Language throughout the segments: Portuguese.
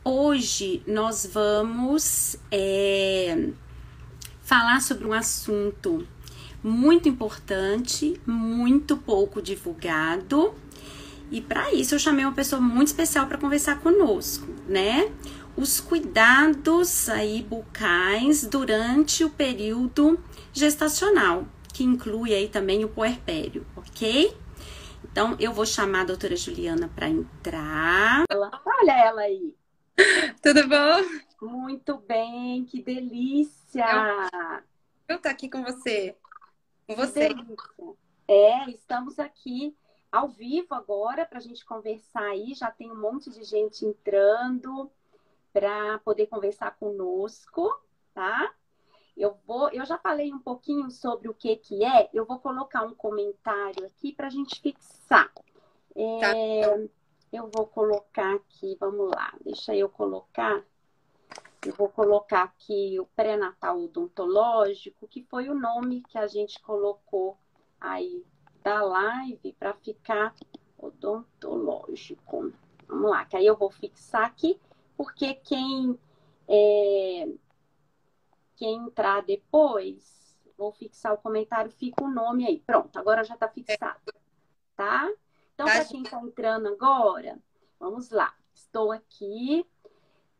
Hoje nós vamos falar sobre um assunto muito importante, muito pouco divulgado. E para isso eu chamei uma pessoa muito especial para conversar conosco, né? Os cuidados aí bucais durante o período gestacional, que inclui aí também o puerpério, ok? Então eu vou chamar a doutora Juliana para entrar. Olha ela aí. Tudo bom? Muito bem, que delícia! Eu tô aqui com você. Com Que você. delícia! Estamos aqui ao vivo agora para a gente conversar aí. Já tem um monte de gente entrando para poder conversar conosco, tá? Eu já falei um pouquinho sobre o que é. Eu vou colocar um comentário aqui para a gente fixar. Tá. Eu vou colocar aqui, vamos lá, deixa eu colocar. Eu vou colocar aqui o pré-natal odontológico, que foi o nome que a gente colocou aí da live para ficar odontológico. Vamos lá, que aí eu vou fixar aqui, porque quem entrar depois, vou fixar o comentário, fica o nome aí. Pronto, agora já está fixado, tá? Então, para quem está entrando agora, vamos lá. Estou aqui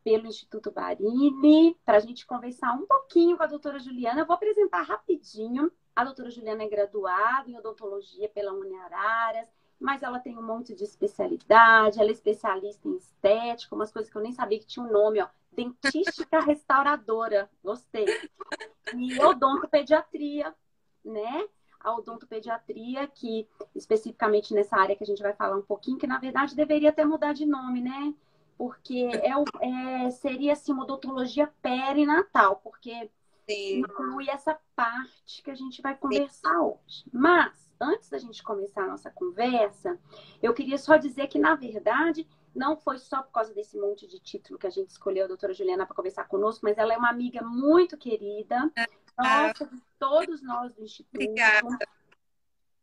pelo Instituto Varini, para a gente conversar um pouquinho com a doutora Juliana. Eu vou apresentar rapidinho. A doutora Juliana é graduada em odontologia pela Uniararas, mas ela tem um monte de especialidade, ela é especialista em estética, umas coisas que eu nem sabia que tinha um nome, ó. Dentística restauradora, gostei. E odontopediatria, né? A odontopediatria, que especificamente nessa área que a gente vai falar um pouquinho, que na verdade deveria até mudar de nome, né? Porque seria assim uma odontologia perinatal, porque Sim. inclui essa parte que a gente vai conversar hoje. Mas, antes da gente começar a nossa conversa, eu queria só dizer que, na verdade, não foi só por causa desse monte de título que a gente escolheu a doutora Juliana para conversar conosco, mas ela é uma amiga muito querida, nossa, de todos nós do Instituto. Obrigada.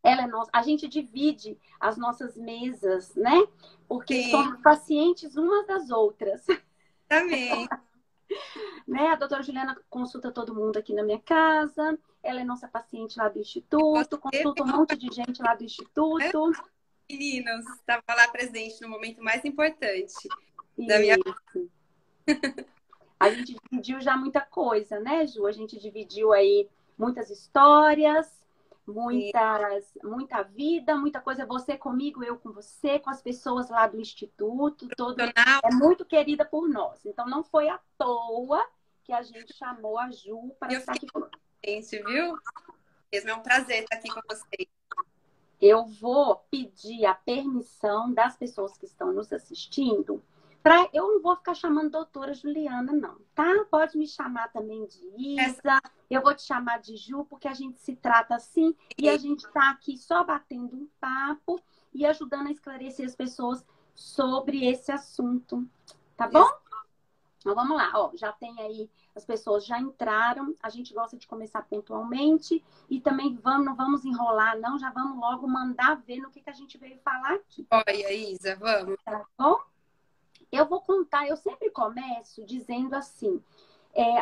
Ela é nossa, a gente divide as nossas mesas, né? Porque Sim. somos pacientes umas das outras. Também. Né? A doutora Juliana consulta todo mundo aqui na minha casa, ela é nossa paciente lá do Instituto, consulta um monte de gente lá do Instituto. Meninos, estava lá presente no momento mais importante da minha vida. Isso. A gente dividiu já muita coisa, né, Ju? A gente dividiu aí muitas histórias, muita vida, muita coisa. Você comigo, eu com você, com as pessoas lá do Instituto. É muito querida por nós. Então, não foi à toa que a gente chamou a Ju para estar aqui conosco. Gente, viu? Mesmo é um prazer estar aqui com vocês. Eu vou pedir a permissão das pessoas que estão nos assistindo. Eu não vou ficar chamando doutora Juliana, não, tá? Pode me chamar também de Isa. Eu vou te chamar de Ju, porque a gente se trata assim e a gente está aqui só batendo um papo e ajudando a esclarecer as pessoas sobre esse assunto. Tá bom? Então vamos lá, ó, já tem aí, as pessoas já entraram, a gente gosta de começar pontualmente e também não vamos enrolar, não, já vamos logo mandar ver no que a gente veio falar aqui. Olha, Isa, vamos. Tá bom? Eu vou contar, eu sempre começo dizendo assim,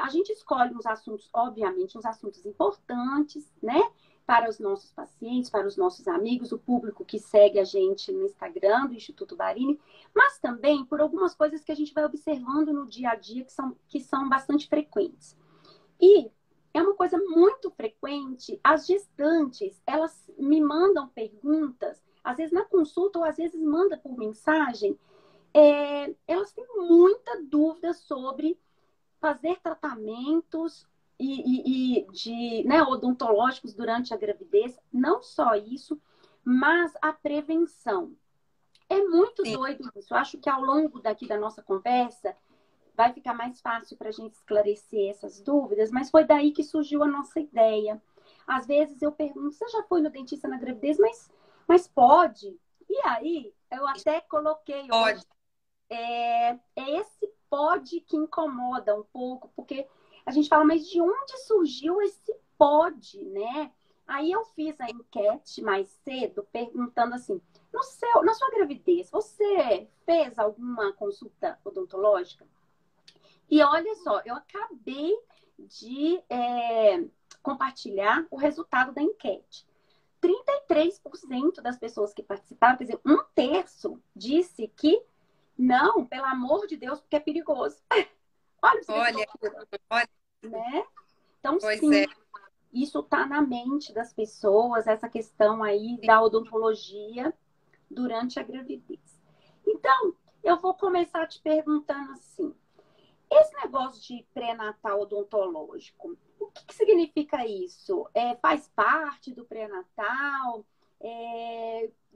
a gente escolhe uns assuntos, obviamente, uns assuntos importantes, né? Para os nossos pacientes, para os nossos amigos, o público que segue a gente no Instagram do Instituto Varini, mas também por algumas coisas que a gente vai observando no dia a dia que são bastante frequentes. E é uma coisa muito frequente, as gestantes, elas me mandam perguntas, às vezes na consulta ou às vezes mandam por mensagem, elas têm muita dúvida sobre fazer tratamentos odontológicos durante a gravidez. Não só isso, mas a prevenção. É muito doido isso. Eu acho que ao longo daqui da nossa conversa vai ficar mais fácil para a gente esclarecer essas dúvidas, mas foi daí que surgiu a nossa ideia. Às vezes eu pergunto, você já foi no dentista na gravidez? Mas pode? E aí, eu até coloquei hoje, esse pode que incomoda um pouco, porque a gente fala, mas de onde surgiu esse pode, né? Aí eu fiz a enquete mais cedo, perguntando assim, na sua gravidez, você fez alguma consulta odontológica? E olha só, eu acabei de compartilhar o resultado da enquete. 33% das pessoas que participaram, quer dizer, um terço, disse que não, pelo amor de Deus, porque é perigoso. Olha, você vê que loucura, olha, né? Então, pois sim, é. isso está na mente das pessoas, essa questão aí da odontologia durante a gravidez. Então, eu vou começar te perguntando assim, esse negócio de pré-natal odontológico, o que significa isso? Faz parte do pré-natal?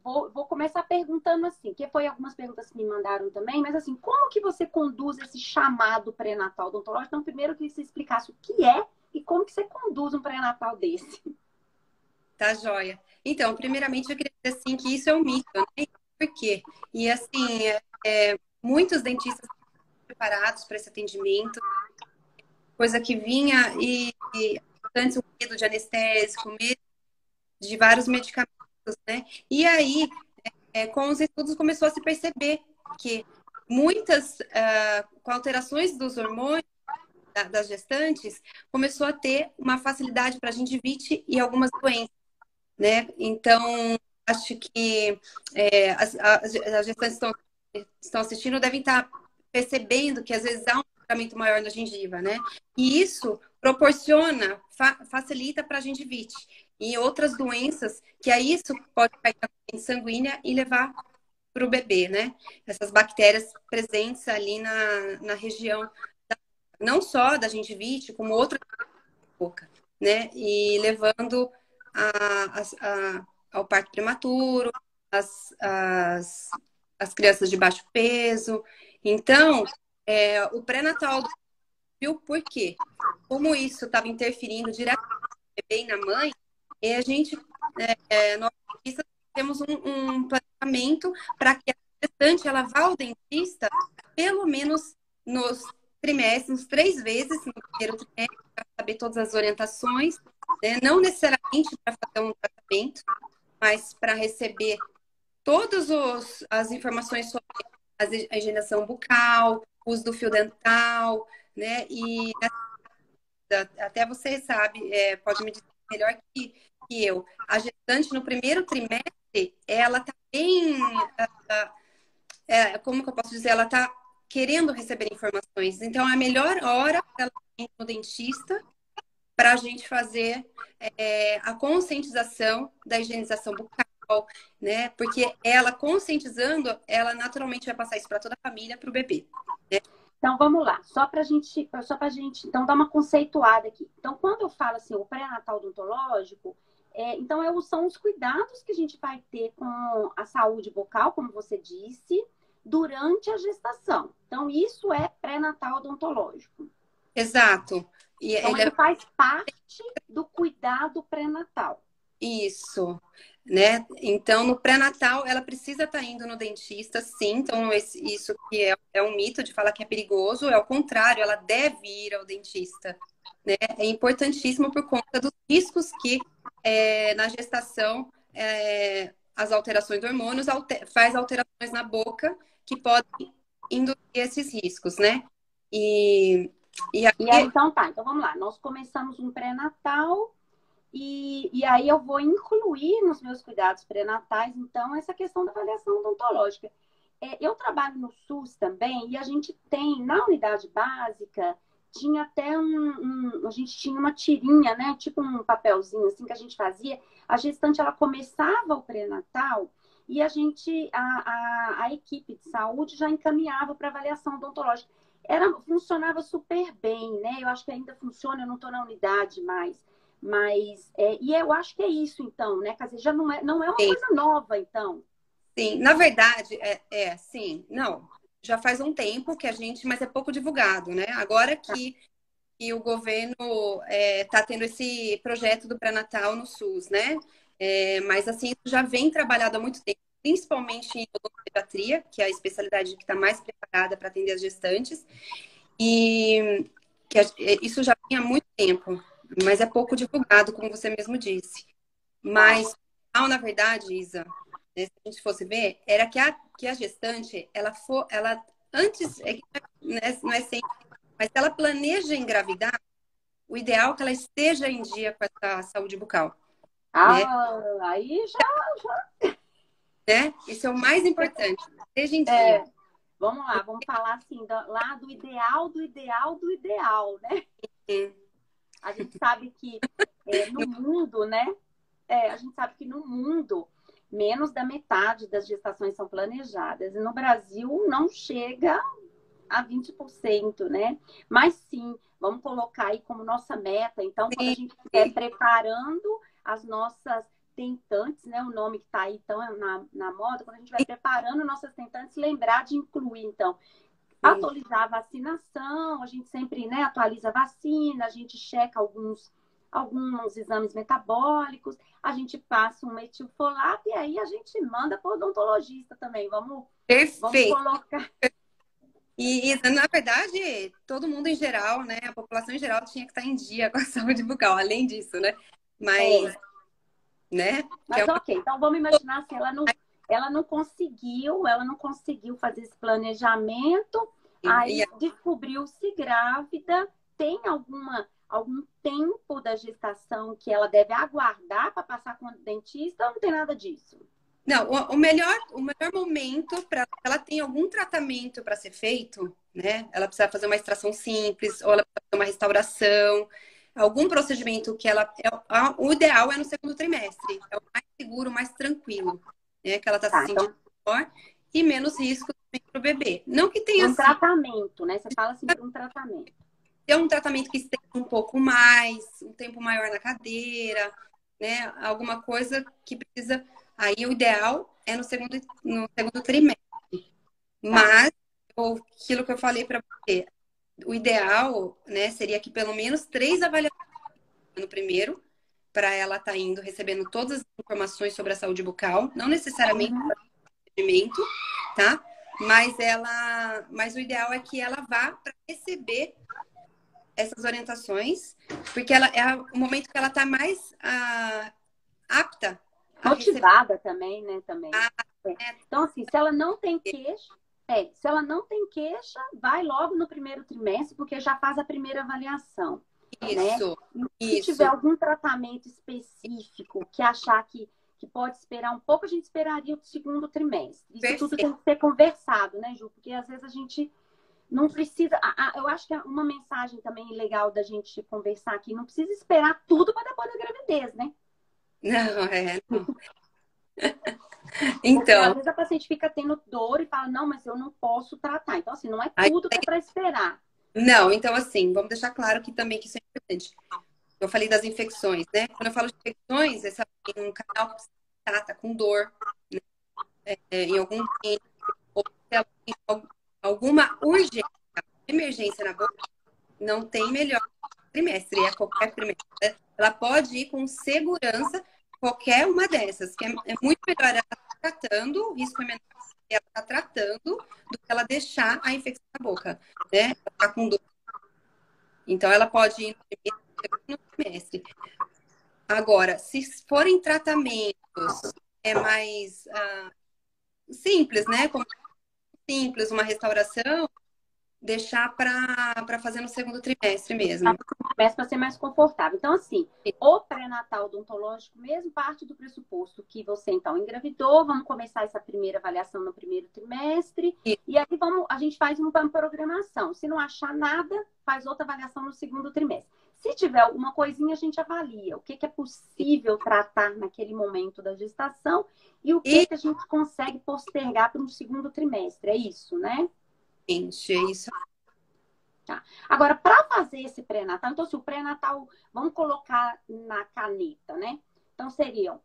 Vou começar perguntando assim, que foi algumas perguntas que me mandaram também, mas assim, como que você conduz esse chamado pré-natal odontológico? Então, primeiro eu queria que você explicasse o que é e como que você conduz um pré-natal desse. Tá joia. Então, primeiramente, eu queria dizer assim que isso é um mito, né? Por quê? E assim, muitos dentistas estão preparados para esse atendimento, coisa que vinha e antes o medo de anestésico, medo de vários medicamentos, né? E aí, com os estudos, começou a se perceber que muitas, com alterações dos hormônios das gestantes, começou a ter uma facilidade para gengivite e algumas doenças, né? Então, acho que as gestantes estão assistindo devem estar percebendo que às vezes há um sangramento maior na gengiva, né? E isso proporciona, facilita para a gengivite e outras doenças, que aí isso pode cair na corrente sanguínea e levar para o bebê, né? Essas bactérias presentes ali na região, não só da gengivite, como outra boca, né? E levando ao parto prematuro, as crianças de baixo peso. Então, o pré-natal, viu por quê? Como isso estava interferindo diretamente no bebê e na mãe, a gente, nós temos um planejamento para que a gestante ela vá ao dentista pelo menos nos trimestres, uns 3 vezes no primeiro trimestre, para saber todas as orientações, né? Não necessariamente para fazer um tratamento, mas para receber todas as informações sobre a higienização bucal, uso do fio dental, né? E até você sabe, pode me dizer melhor que eu. A gestante no primeiro trimestre, ela está bem, como que eu posso dizer? Ela está querendo receber informações. Então, é a melhor hora para ela ir no dentista para a gente fazer a conscientização da higienização bucal, né? Porque ela conscientizando, ela naturalmente vai passar isso para toda a família, para o bebê. Né? Então vamos lá, só para gente, então dar uma conceituada aqui. Então, quando eu falo assim, o pré-natal odontológico, então são os cuidados que a gente vai ter com a saúde bucal, como você disse, durante a gestação. Então, isso é pré-natal odontológico. Exato. E então, ele faz parte do cuidado pré-natal. Isso, né? Então, no pré-natal, ela precisa estar indo no dentista, sim. Então, isso que é um mito de falar que é perigoso, é o contrário, ela deve ir ao dentista, né? É importantíssimo por conta dos riscos que na gestação as alterações de hormônios faz alterações na boca que podem induzir esses riscos, né? E aí, então tá, então vamos lá. Nós começamos um pré-natal e aí eu vou incluir nos meus cuidados pré-natais, então, essa questão da avaliação odontológica. Eu trabalho no SUS também e a gente tem, na unidade básica, tinha até a gente tinha uma tirinha, né? Tipo um papelzinho assim que a gente fazia. A gestante, ela começava o pré-natal e a equipe de saúde já encaminhava para avaliação odontológica. Funcionava super bem, né? Eu acho que ainda funciona, eu não estou na unidade mais. Mas, e eu acho que é isso, então, né? Quer dizer, já não é uma Sim. coisa nova, então. Sim, na verdade, sim, não. Já faz um tempo que a gente, mas é pouco divulgado, né? Agora que o governo está tendo esse projeto do pré-natal no SUS, né? Mas assim, isso já vem trabalhado há muito tempo, principalmente em odontopediatria, que é a especialidade que está mais preparada para atender as gestantes. E isso já vem há muito tempo, mas é pouco divulgado, como você mesmo disse. Mas, na verdade, Isa, né, se a gente fosse ver, era que a gestante, ela antes, não é sempre Mas se ela planeja engravidar, o ideal é que ela esteja em dia com essa saúde bucal, né? Aí já. Né? Esse é o mais importante, esteja em dia. É, vamos lá, vamos falar assim, lá do ideal, do ideal, do ideal, né? É. A gente sabe que no mundo, né? A gente sabe que no mundo, menos da metade das gestações são planejadas. E no Brasil não chega a 20%, né? Mas sim, vamos colocar aí como nossa meta. Então, quando a Sim, gente estiver preparando as nossas tentantes, né? O nome que está aí tão na moda, quando a gente vai preparando nossas tentantes, lembrar de incluir, então, sim. atualizar a vacinação, a gente sempre, né, atualiza a vacina, a gente checa alguns exames metabólicos, a gente passa um metilfolato e aí a gente manda para o odontologista também. Vamos Perfeito. colocar. E, na verdade, todo mundo em geral, né? A população em geral tinha que estar em dia com a saúde bucal, além disso, né? Mas, né? Que é Mas ok, então vamos imaginar se ela não conseguiu fazer esse planejamento, aí descobriu-se grávida, tem algum tempo da gestação que ela deve aguardar para passar com o dentista ou não tem nada disso? Não, o melhor momento para ela tem algum tratamento para ser feito, né? Ela precisa fazer uma extração simples, ou ela precisa fazer uma restauração, algum procedimento que ela. O ideal é no segundo trimestre, é o mais seguro, o mais tranquilo, né? Que ela está se Tá, sentindo então, melhor e menos risco para o bebê. Não que tenha um sido tratamento, né? Você fala assim para um tratamento. ter um tratamento que esteja um pouco mais, um tempo maior na cadeira, né? Alguma coisa que precisa. Aí o ideal é no segundo trimestre. Tá. Mas aquilo que eu falei para você, o ideal, né, seria que pelo menos 3 avaliações no primeiro, para ela estar indo recebendo todas as informações sobre a saúde bucal, não necessariamente Uhum. procedimento, tá? Mas o ideal é que ela vá para receber essas orientações, porque ela é o momento que ela está mais apta a receber. Motivada também, né? Também. Né? Então, assim, se ela não tem queixa, vai logo no primeiro trimestre, porque já faz a primeira avaliação, né? Isso, E se tiver isso. algum tratamento específico que achar que pode esperar um pouco, a gente esperaria o segundo trimestre. Isso tudo Perfeito. tem que ser conversado, né, Ju? Porque às vezes a gente não precisa. Eu acho que é uma mensagem também legal da gente conversar aqui, não precisa esperar tudo para depois da gravidez, né? Não, não. Porque às Então, vezes a paciente fica tendo dor e fala, não, mas eu não posso tratar. Então, assim, não é aí, tudo que é para esperar. não, então assim, vamos deixar claro que também que isso é importante. Eu falei das infecções, né? Quando eu falo de infecções, é saber um canal que tá com dor, né? Em algum tempo, ou se ela tem alguma urgência, emergência na boca, não tem melhor trimestre, é qualquer trimestre. Ela pode ir com segurança qualquer uma dessas, que é muito melhor ela estar tratando, o risco é menor ela estar tratando do que ela deixar a infecção na boca, né? Ela tá com dor. Então, ela pode ir no trimestre. Agora, se forem tratamentos mais simples, né? Como simples, uma restauração, deixar para fazer no segundo trimestre mesmo. Começa para ser mais confortável. Então, assim, o pré-natal odontológico mesmo parte do pressuposto que você, então, engravidou, vamos começar essa primeira avaliação no primeiro trimestre, e aí a gente faz uma programação. Se não achar nada, faz outra avaliação no segundo trimestre. Se tiver alguma coisinha, a gente avalia o que é possível tratar naquele momento da gestação e o que a gente consegue postergar para um segundo trimestre. É isso, né? Gente, é isso. Tá. Agora, para fazer esse pré-natal, então, se o pré-natal, vamos colocar na caneta, né? Então, seriam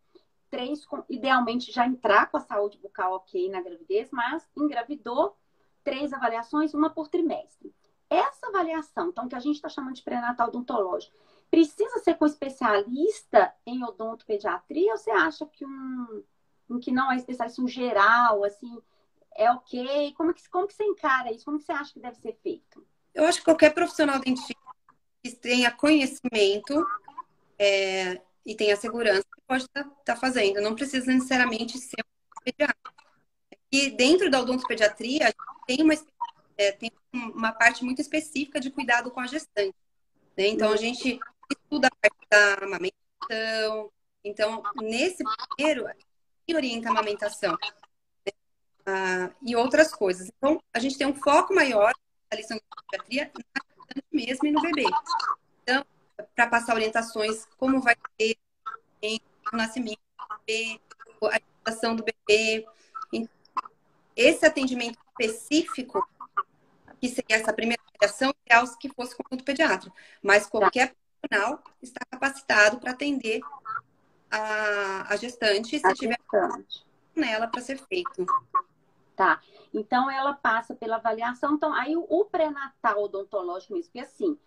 3, idealmente já entrar com a saúde bucal ok na gravidez, mas engravidou, 3 avaliações, uma por trimestre. Essa avaliação, então, que a gente está chamando de pré-natal odontológico, precisa ser com especialista em odontopediatria ou você acha que um que não é especialista, um geral, assim, é ok? Como que você encara isso? Como que você acha que deve ser feito? Eu acho que qualquer profissional dentista que tenha conhecimento e tenha segurança pode estar fazendo. Não precisa necessariamente ser um pediatra. E dentro da odontopediatria, a gente tem uma especialidade tem uma parte muito específica de cuidado com a gestante, né? Então, a gente estuda a parte da amamentação. Então, nesse primeiro, a gente orienta a amamentação, e outras coisas. Então, a gente tem um foco maior na lição de pediatria na gestante mesmo e no bebê. Então, para passar orientações, como vai ser o nascimento do bebê, a alimentação do bebê. Então, esse atendimento específico, que seria essa primeira avaliação, ideal que fosse com o pediatra. Mas qualquer profissional está capacitado para atender a gestante, se tiver nela para ser feito. Tá. Então, ela passa pela avaliação. Então, aí o pré-natal odontológico mesmo, porque assim,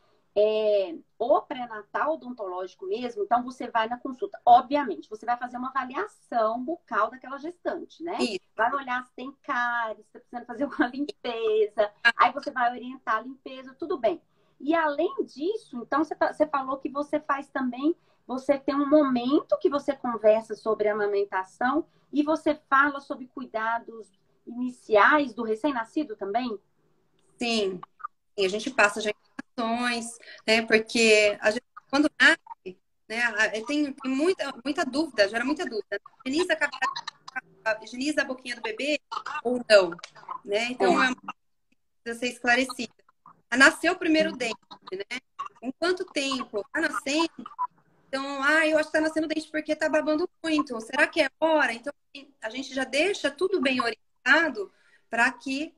o pré-natal odontológico mesmo, então você vai na consulta. Obviamente, você vai fazer uma avaliação bucal daquela gestante, né? Isso. Vai olhar se tem cárie, se tá precisando fazer uma limpeza. Aí você vai orientar a limpeza, tudo bem. E além disso, então, você falou que você faz também, você tem um momento que você conversa sobre a amamentação e você fala sobre cuidados iniciais do recém-nascido também? Sim. A gente passa já informações, né? Porque a gente, quando nasce, né, tem muita dúvida, gera muita dúvida. Higieniza a boquinha do bebê ou não, né? Então, precisa ser esclarecida. Nasceu o primeiro dente, né? Em quanto tempo? Está nascendo? Então, eu acho que está nascendo dente porque está babando muito. Será que é hora? Então, a gente já deixa tudo bem orientado para que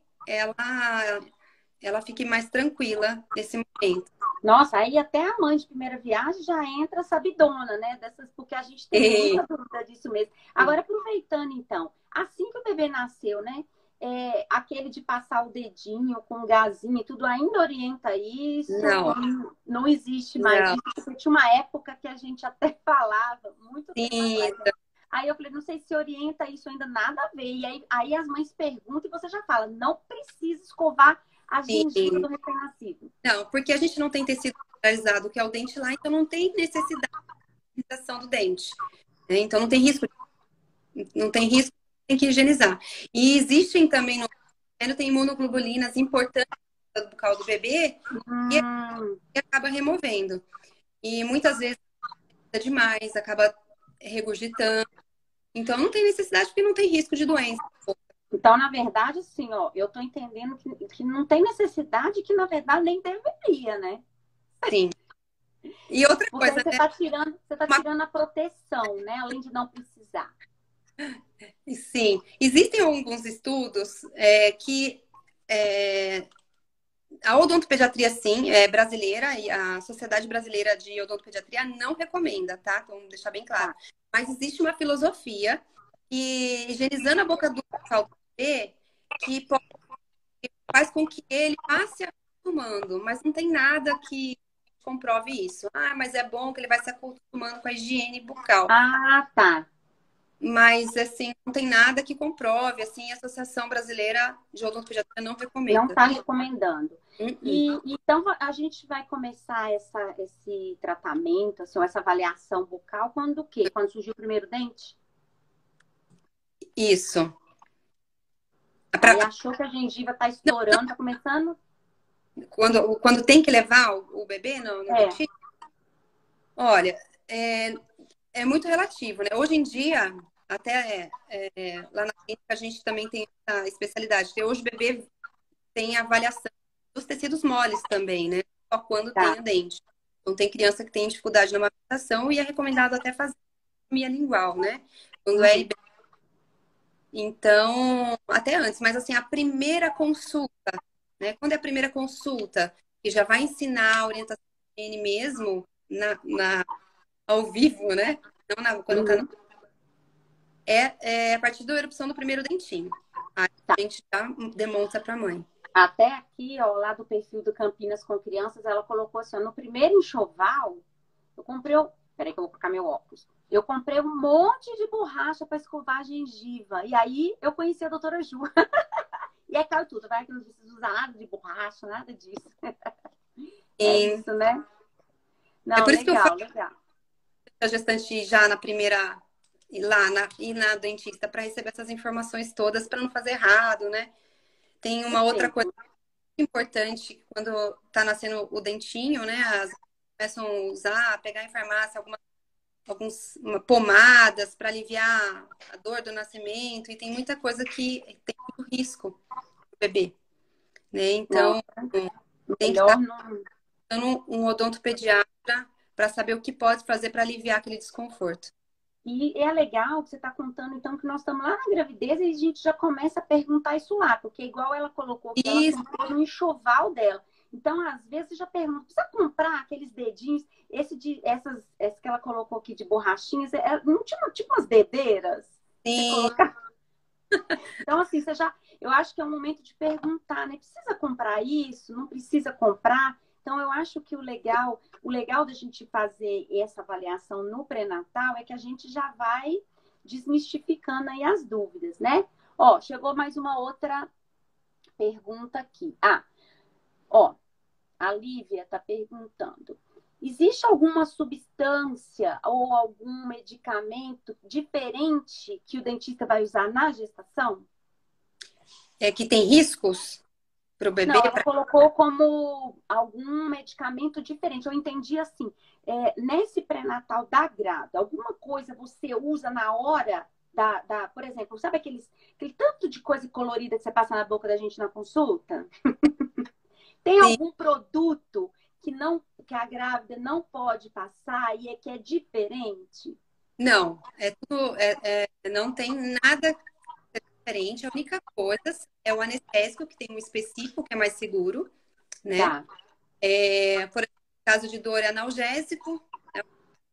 ela fique mais tranquila nesse momento. Nossa, aí até a mãe de primeira viagem já entra sabidona, né? Porque a gente tem muita dúvida disso mesmo. Agora, aproveitando então, assim que o bebê nasceu, né? Aquele de passar o dedinho com o gazinho e tudo, ainda orienta isso? Não existe mais isso. Porque tinha uma época que a gente até falava, muito tempo atrás, né? Aí eu falei, não sei se orienta isso ainda, nada a ver. E aí as mães perguntam e você já fala, não precisa escovar a gengiva do recém-nascido. Não, porque a gente não tem tecido mineralizado, que é o dente lá, então não tem necessidade de higienização do dente. Né? Então não tem risco, tem que higienizar. E existem também tem imunoglobulinas importantes no bucal do bebê e acaba removendo. E muitas vezes é demais, acaba regurgitando. Então não tem necessidade porque não tem risco de doença. Então, na verdade, assim, ó, eu tô entendendo que não tem necessidade, que na verdade nem deveria, né? Sim. E outra porque coisa, você tá tirando a proteção, né? Além de não precisar. Sim. Existem alguns estudos que a odontopediatria, sim, é brasileira, e a Sociedade Brasileira de Odontopediatria não recomenda, tá? Então, vamos deixar bem claro. Mas existe uma filosofia que, higienizando a boca do bebê, que faz com que ele passe acostumando, mas não tem nada que comprove isso. Mas é bom que ele vai se acostumando com a higiene bucal. Ah, tá. Mas, assim, não tem nada que comprove, assim, a Associação Brasileira de Odontopediatria não recomenda. Não está recomendando. E então, a gente vai começar esse tratamento, assim, essa avaliação bucal, quando o quê? Quando surgiu o primeiro dente? Isso. Aí achou que a gengiva está estourando, está começando? Quando tem que levar o bebê no dentista? Olha, é muito relativo, né? Hoje em dia, até lá na clínica, a gente também tem essa especialidade. Porque hoje o bebê tem avaliação dos tecidos moles também, né? Só quando tem o dente. Então, tem criança que tem dificuldade na amamentação e é recomendado até fazer anatomia lingual, né? Quando Então, até antes. Mas, assim, a primeira consulta, né? Quando é a primeira consulta, que já vai ensinar a orientação de higiene mesmo, ao vivo, né? Não quando tá a partir da erupção do primeiro dentinho. Aí a gente já demonstra para a mãe. Até aqui, ó, lá do perfil do Campinas com Crianças, ela colocou assim, ó, no primeiro enxoval, eu comprei... Peraí que eu vou colocar meu óculos. Eu comprei um monte de borracha para escovar a gengiva. E aí eu conheci a doutora Ju. E é claro tudo, vai que não precisa usar nada de borracha, nada disso. É isso, né? Não, por isso legal, que eu falo legal. A gestante já na primeira ir na dentista para receber essas informações todas para não fazer errado, né? Tem uma outra coisa importante quando tá nascendo o dentinho, né? As começam a usar, pegar em farmácia pomadas para aliviar a dor do nascimento, e tem muita coisa que tem muito risco pro bebê, né? Então, tem que estar melhor não. dando um odontopediatra para saber o que pode fazer para aliviar aquele desconforto. E é legal que você está contando, então, que nós estamos lá na gravidez e a gente já começa a perguntar isso lá, porque igual ela colocou que ela Isso, comprou no enxoval dela. Então, às vezes, você já pergunta, precisa comprar aqueles dedinhos, essas que ela colocou aqui de borrachinhas, não tinha tipo umas dedeiras? Você sim, colocar. Então, assim, eu acho que é um momento de perguntar, né? Precisa comprar isso? Não precisa comprar? Então, eu acho que o legal da gente fazer essa avaliação no pré-natal é que a gente já vai desmistificando aí as dúvidas, né? Ó, chegou mais uma outra pergunta aqui. Ó, a Lívia está perguntando: existe alguma substância ou algum medicamento diferente que o dentista vai usar na gestação? é que tem riscos para o bebê. Não, ela colocou como algum medicamento diferente. Eu entendi assim, nesse pré-natal da grávida, alguma coisa você usa na hora por exemplo, sabe aquele tanto de coisa colorida que você passa na boca da gente na consulta? Tem Sim, algum produto que a grávida não pode passar e que é diferente? não, não tem nada diferente. A única coisa é o anestésico, que tem um específico que é mais seguro, né? Tá. Por exemplo, no caso de dor, é analgésico, né?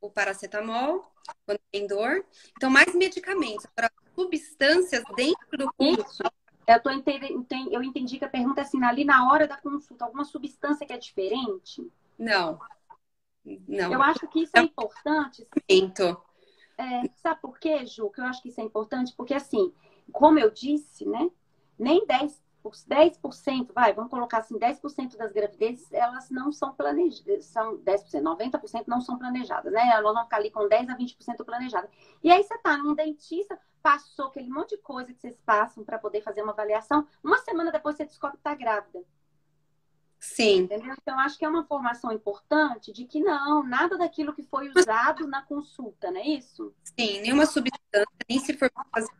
O paracetamol, quando tem dor. Então, mais medicamentos. Para substâncias dentro do corpo, Isso. Eu entendi que a pergunta é assim, ali na hora da consulta, alguma substância que é diferente? não, não. Eu acho que isso É é um importante. medicamento. Sabe por quê, Ju? Que eu acho que isso é importante, porque assim, como eu disse, né? Nem 10%, vamos colocar assim, 10% das gravidezes, elas não são planejadas, são 10%, 90% não são planejadas, né? Elas vão ficar ali com 10 a 20% planejadas. E aí você tá num dentista, passou aquele monte de coisa que vocês passam para poder fazer uma avaliação, uma semana depois você descobre que tá grávida. Sim, Entendeu? Então, acho que é uma formação importante de que não, nada daquilo que foi usado na consulta, não é isso? sim, nenhuma substância, nem se for pra fazer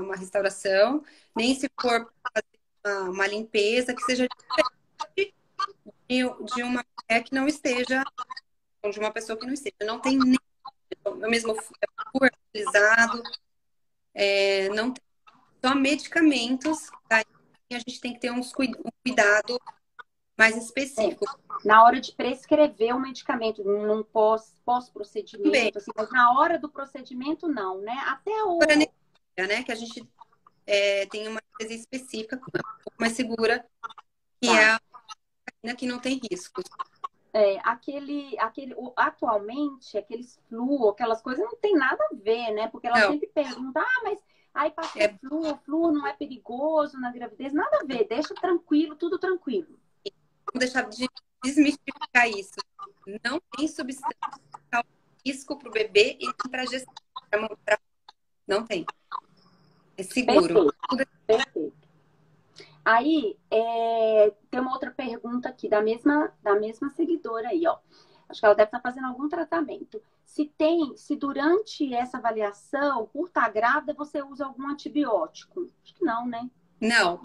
uma restauração, nem se for pra fazer uma limpeza, que seja diferente de uma mulher que não esteja, ou de uma pessoa que não esteja. Não tem nem o mesmo flúor utilizado, não tem só medicamentos, tá? E a gente tem que ter um cuidado mais É. específico. Na hora de prescrever o medicamento, num Também, pós-procedimento, assim, mas na hora do procedimento, não, né? Até para o. anestésia, né? Que a gente tem uma anestesia específica, um pouco mais segura, que é Tá. a vacina que não tem riscos. Atualmente, aqueles flu, aquelas coisas não tem nada a ver, né? Porque ela Não, sempre pergunta, mas aí passou é flu não é perigoso na gravidez? Nada a ver, deixa tranquilo, tudo tranquilo. Vamos deixar de desmistificar isso. Não tem substância que causa risco para o bebê e nem para a gestação. Não tem. É seguro. Perfeito, perfeito. Aí, tem uma outra pergunta aqui da mesma seguidora aí, ó. Acho que ela deve estar fazendo algum tratamento. Se durante essa avaliação, por estar grávida, você usa algum antibiótico? Acho que não, né? Não,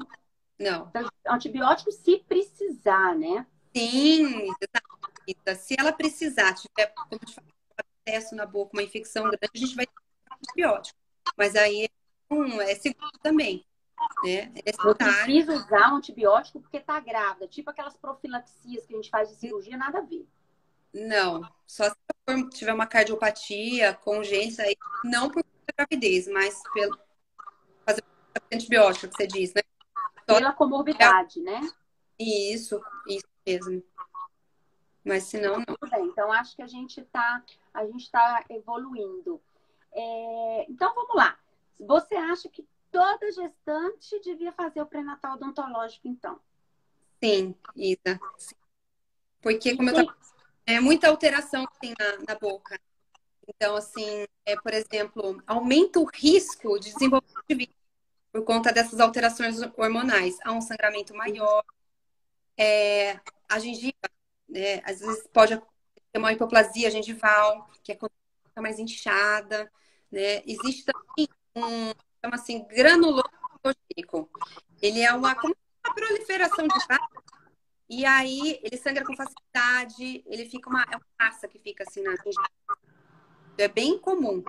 não. Então, antibiótico se precisar, né? Sim, exatamente. Se ela precisar, tiver, como eu te falei, um acesso na boca, uma infecção grande, a gente vai ter antibiótico. Mas aí é seguro também, né? É Não necessário. precisa usar um antibiótico porque está grávida. Tipo aquelas profilaxias que a gente faz de cirurgia, nada a ver. Não. Só se tiver uma cardiopatia congênita, aí não por conta da gravidez, mas pelo fazer antibiótico que você diz, né? Só Pela comorbidade, né? isso mesmo. Mas se não, não. Tudo bem. Então, acho que a gente tá evoluindo. Então, vamos lá. Você acha que toda gestante devia fazer o pré-natal odontológico, então? Sim, Isa. Sim. Porque, E como eu tem, estava é muita alteração que tem na boca. Então, assim, por exemplo, aumenta o risco de desenvolvimento de vírus por conta dessas alterações hormonais. Há um sangramento maior, A gengiva, né? Às vezes pode ter uma hipoplasia gengival, que é quando fica mais inchada, né? Existe também chama assim, granuloma endogênico. Ele é como uma proliferação de vasos, e aí ele sangra com facilidade, ele fica é uma massa que fica assim na gengiva. É bem comum.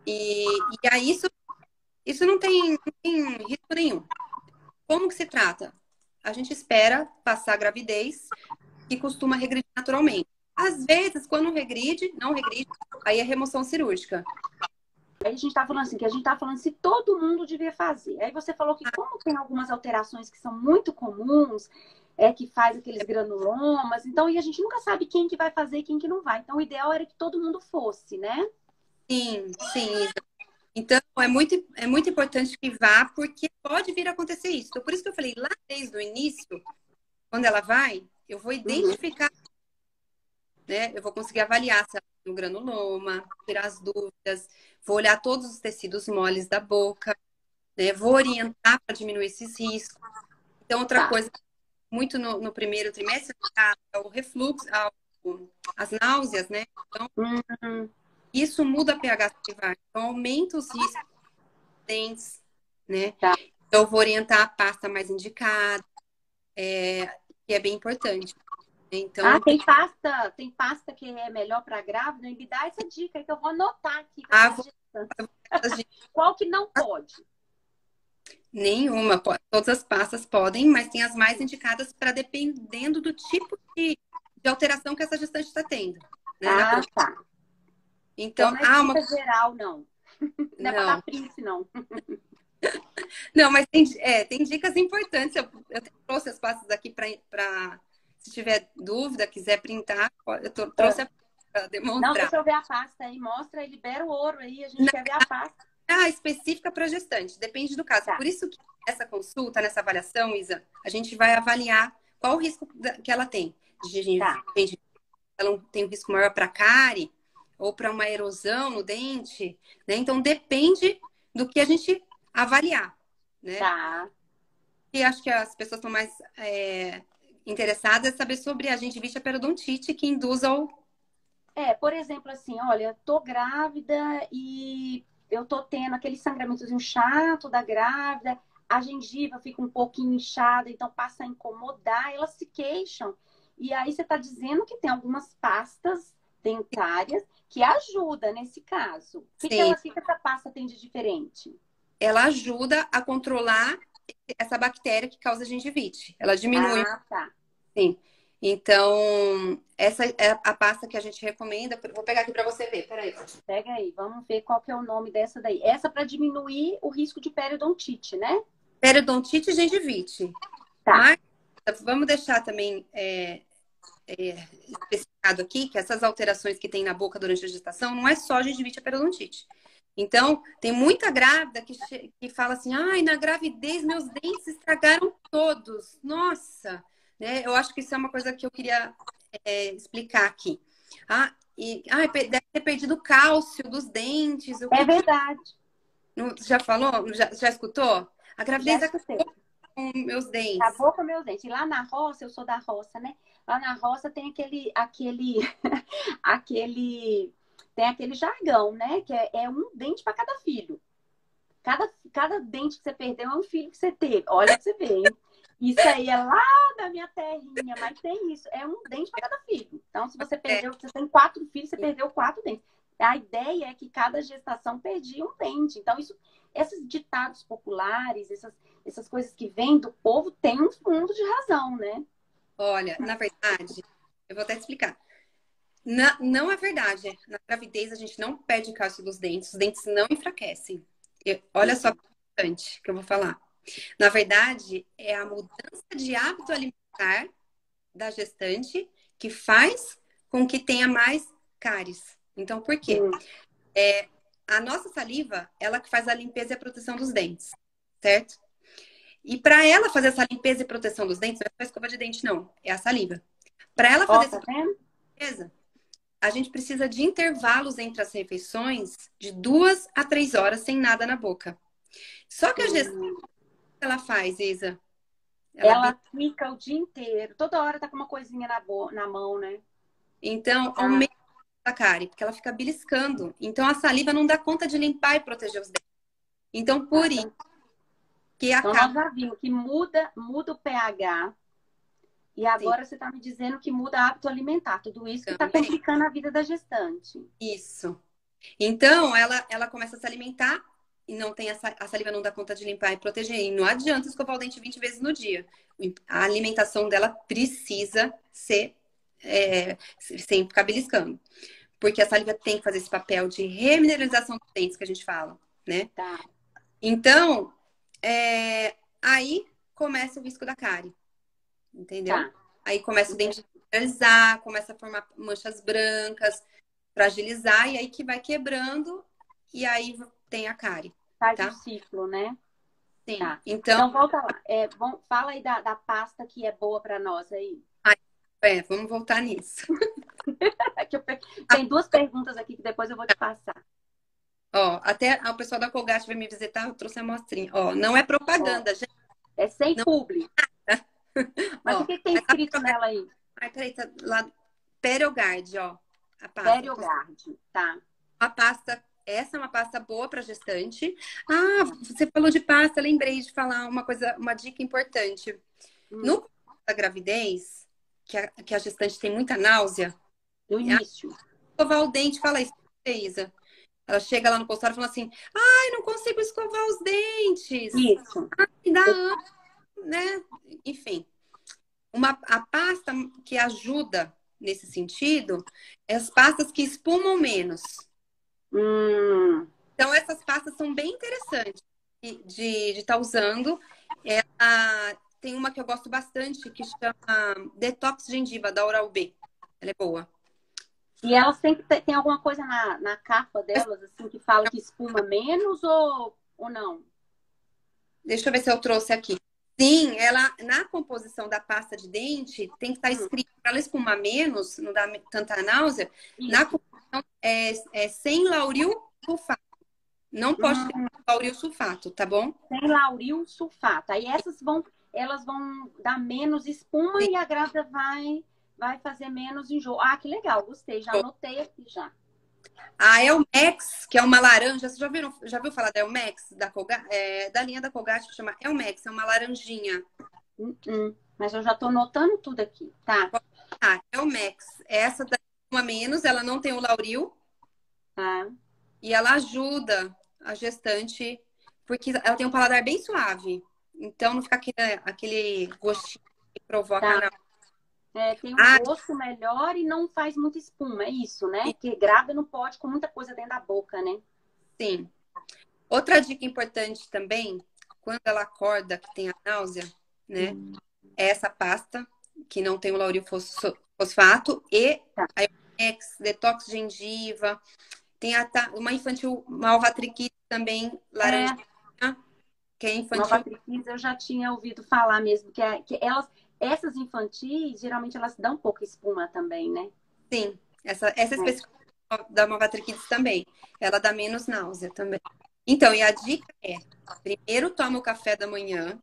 E aí isso não tem risco nenhum. Como que se trata? A gente espera passar a gravidez, que costuma regredir naturalmente. Às vezes, quando não regride, aí é remoção cirúrgica. Aí a gente tá falando assim, que a gente tá falando se todo mundo devia fazer. Aí você falou que como tem algumas alterações que são muito comuns, que faz aqueles granulomas, então e a gente nunca sabe quem que vai fazer e quem que não vai. Então o ideal era que todo mundo fosse, né? Sim, sim. Então, é muito importante que vá, porque pode vir a acontecer isso. Então, por isso que eu falei, lá desde o início, quando ela vai, eu vou Uhum. identificar, né? Eu vou conseguir avaliar se ela tem um granuloma, tirar as dúvidas, vou olhar todos os tecidos moles da boca, né? Vou orientar para diminuir esses riscos. Então, outra Tá. coisa, muito no primeiro trimestre, é o refluxo, as náuseas, né? Então, Uhum. isso muda a pH salivar, então aumenta os riscos de dentes, né? Tá. Então, eu vou orientar a pasta mais indicada, que é bem importante. Ah, Então, tem pasta que é melhor para grávida? Me dá essa dica aí que eu vou anotar aqui para a minhas gestantes. essas Qual que não pode? nenhuma, todas as pastas podem, mas tem as mais indicadas para dependendo do tipo de alteração que essa gestante está tendo, né, na Ah, boca. tá. Então Então, não é dica geral, não. Não é para não, dar príncipe, não. não, mas tem dicas importantes. Eu trouxe as pastas aqui para, se tiver dúvida, quiser printar, trouxe para Não, demonstrar. deixa eu ver a pasta aí. Mostra e libera o ouro aí. A gente quer ver a pasta. Específica para gestante, depende do caso. Tá. Por isso que essa consulta, nessa avaliação, Isa, a gente vai avaliar qual o risco que ela tem. Tá. Ela tem um risco maior para cárie ou para uma erosão no dente, né? Então depende do que a gente avaliar, né? Tá. E acho que as pessoas estão mais interessadas em saber sobre a gengivite e a periodontite que induz ao... Por exemplo, assim, olha, tô grávida e eu tô tendo aquele sangramentozinho chato da grávida, a gengiva fica um pouquinho inchada, então passa a incomodar, elas se queixam. E aí você tá dizendo que tem algumas pastas dentárias que ajuda nesse caso. Sim, Que essa pasta tem de diferente? ela ajuda a controlar essa bactéria que causa gengivite. Ela diminui. Ah, tá. Sim. Então, essa é a pasta que a gente recomenda. Vou pegar aqui para você ver. Peraí. Pega aí, vamos ver qual que é o nome dessa daí. Essa para diminuir o risco de periodontite, né? Periodontite e gengivite. Tá. Mas vamos deixar também especificado aqui que essas alterações que tem na boca durante a gestação não é só gengivite e periodontite. Então, tem muita grávida que fala assim, ai, na gravidez meus dentes estragaram todos. Nossa! Né? Eu acho que isso é uma coisa que eu queria explicar aqui. Deve ter perdido o cálcio dos dentes. O É que... verdade. Já falou? Já escutou? A Já gravidez escutei. acabou com meus dentes. Acabou com meus dentes. E lá na roça, eu sou da roça, né? Lá na roça tem aquele, tem aquele jargão, né? Que é um dente para cada filho. Cada dente que você perdeu é um filho que você teve. Olha pra você ver, hein? Isso aí é lá da minha terrinha, mas tem isso. É um dente para cada filho. Então, se você perdeu, você tem 4 filhos, você perdeu 4 dentes. A ideia é que cada gestação perdia um dente. Então, esses ditados populares, essas coisas que vêm do povo, tem um fundo de razão, né? Olha, na verdade, eu vou até explicar. Não é verdade. Na gravidez, a gente não perde cálcio dos dentes. Os dentes não enfraquecem. Olha só que importante que eu vou falar. Na verdade, é a mudança de hábito alimentar da gestante que faz com que tenha mais cáries. Então, por quê? A nossa saliva, ela que faz a limpeza e a proteção dos dentes, certo? E para ela fazer essa limpeza e proteção dos dentes, não é só escova de dente, não. É a saliva. Para ela Ó, fazer tá essa vendo? limpeza, a gente precisa de intervalos entre as refeições de 2 a 3 horas sem nada na boca. Só que a gestante, ela faz, Isa, Ela fica o dia inteiro, toda hora tá com uma coisinha na mão, né? Então, aumenta a cárie, porque ela fica beliscando. Então, a saliva não dá conta de limpar e proteger os dentes. Então, por isso que Então, nós acaba. já vimos que muda o pH. E agora você está me dizendo que muda hábito alimentar. Tudo isso que está Também. complicando a vida da gestante. Isso. Então, ela começa a se alimentar e não tem a saliva não dá conta de limpar e proteger. E não adianta escovar o dente 20 vezes no dia. A alimentação dela precisa ser sem ficar beliscando. Porque a saliva tem que fazer esse papel de remineralização dos dentes que a gente fala, né? Tá. Então, aí começa o risco da cárie. Entendeu? Tá. Aí começa o dente a mineralizar, começa a formar manchas brancas, fragilizar, e aí que vai quebrando, e aí tem a cárie. Faz Tá? o ciclo, né? Sim. Tá. Então, Então, volta lá. Fala aí da pasta que é boa para nós aí. vamos voltar nisso. Tem duas perguntas aqui que depois eu vou te passar. Ó, até o pessoal da Colgate vai me visitar, eu trouxe a amostrinha. Ó, não é propaganda, gente. É sem não... publi. Mas ó, o que tem escrito nela aí? Ai, peraí, tá lá. Perogard, ó. A pasta. Perogard, tá. A pasta, essa é uma pasta boa para gestante. Ah, você falou de pasta, lembrei de falar uma coisa, uma dica importante. No começo da gravidez, que a gestante tem muita náusea, No início. escovar o dente, fala isso, Isa. Ela chega lá no consultório e fala assim: ai, não consigo escovar os dentes. Isso. Ai, dá ânimo, né? Enfim. A pasta que ajuda nesse sentido é as pastas que espumam menos. Então, essas pastas são bem interessantes de estar usando. Tem uma que eu gosto bastante que chama Detox Gengiva, da Oral-B. Ela é boa. E elas tem alguma coisa na capa delas, assim, que fala que espuma menos ou não? Deixa eu ver se eu trouxe aqui. Sim, ela, na composição da pasta de dente, tem que estar escrito para ela espumar menos, não dar tanta náusea. Isso. Na composição sem lauril sulfato. Não pode ter lauril sulfato, tá bom? Sem lauril sulfato. Aí elas vão dar menos espuma. Sim. E a grávida vai fazer menos enjoo. Ah, que legal, gostei. Já anotei aqui já. A Elmex, que é uma laranja, você já viu falar da Elmex? Da linha da Colgate, que chama Elmex, é uma laranjinha. Mas eu já tô anotando tudo aqui, tá? Elmex, essa dá uma menos, ela não tem o lauril. Tá. E ela ajuda a gestante, porque ela tem um paladar bem suave. Então não fica aquele gostinho que provoca tá. Tem um gosto melhor e não faz muita espuma, é isso, né? Porque grávida não pode com muita coisa dentro da boca, né? Sim. Outra dica importante também, quando ela acorda que tem a náusea, né? É essa pasta, que não tem o lauril fosfato, e a Ex, Detox Gengiva. Tem uma infantil Malvatriquite também, laranja, que é infantil. Malvatriquite eu já tinha ouvido falar mesmo, que essas infantis, geralmente elas dão pouca espuma também, né? Sim, essa específica da Malvatriquite também. Ela dá menos náusea também. Então, e a dica é, primeiro toma o café da manhã,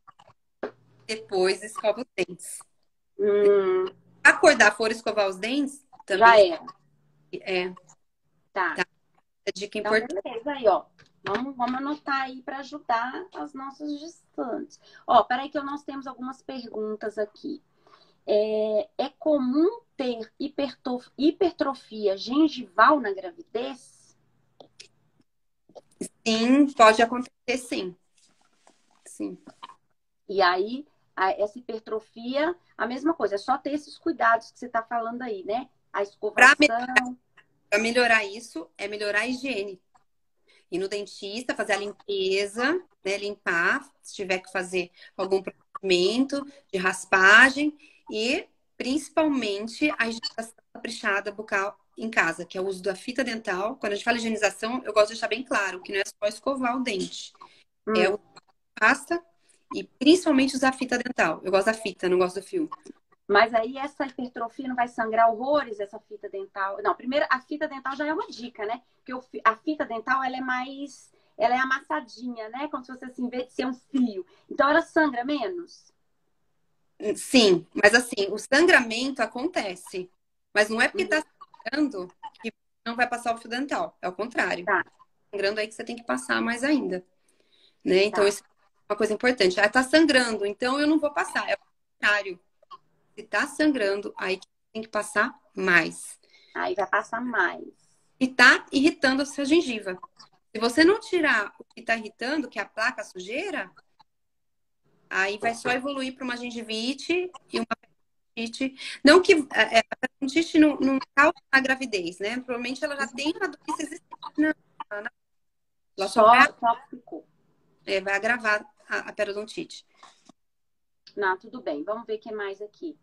depois escova os dentes. Acordar, for escovar os dentes, também. Já é. Tá. A dica então, importante. Beleza, aí, ó. Vamos anotar aí para ajudar as nossas gestantes. Ó, peraí que nós temos algumas perguntas aqui. É comum ter hipertrofia gengival na gravidez? Sim, pode acontecer, sim. Sim. E aí, essa hipertrofia, a mesma coisa, é só ter esses cuidados que você está falando aí, né? A escovação. Para melhorar isso, é melhorar a higiene. Ir no dentista, fazer a limpeza, né? Limpar, se tiver que fazer algum procedimento de raspagem e, principalmente, a higienização caprichada bucal em casa, que é o uso da fita dental. Quando a gente fala de higienização, eu gosto de deixar bem claro que não é só escovar o dente. É o pasta e, principalmente, usar fita dental. Eu gosto da fita, não gosto do fio. Mas aí essa hipertrofia não vai sangrar horrores, essa fita dental? Não, primeiro, a fita dental já é uma dica, né? Porque a fita dental, ela é amassadinha, né? Como se fosse assim, em vez de ser um fio. Então, ela sangra menos? Sim, mas assim, o sangramento acontece. Mas não é porque tá sangrando que não vai passar o fio dental. É o contrário. Tá, Sangrando aí que você tem que passar mais ainda, né? Então, tá. isso é uma coisa importante. Ah, tá sangrando, então eu não vou passar. É o contrário. Se tá sangrando, aí que tem que passar mais. Aí vai passar mais. E tá irritando a sua gengiva. Se você não tirar o que tá irritando, que é a placa, a sujeira, aí vai só evoluir para uma gengivite e uma periodonte. Não que a periodonte não causa a gravidez, né? Provavelmente ela já tem uma doença existente ela só Só ficou. vai agravar a periodontite. Não, tudo bem. Vamos ver o que mais aqui.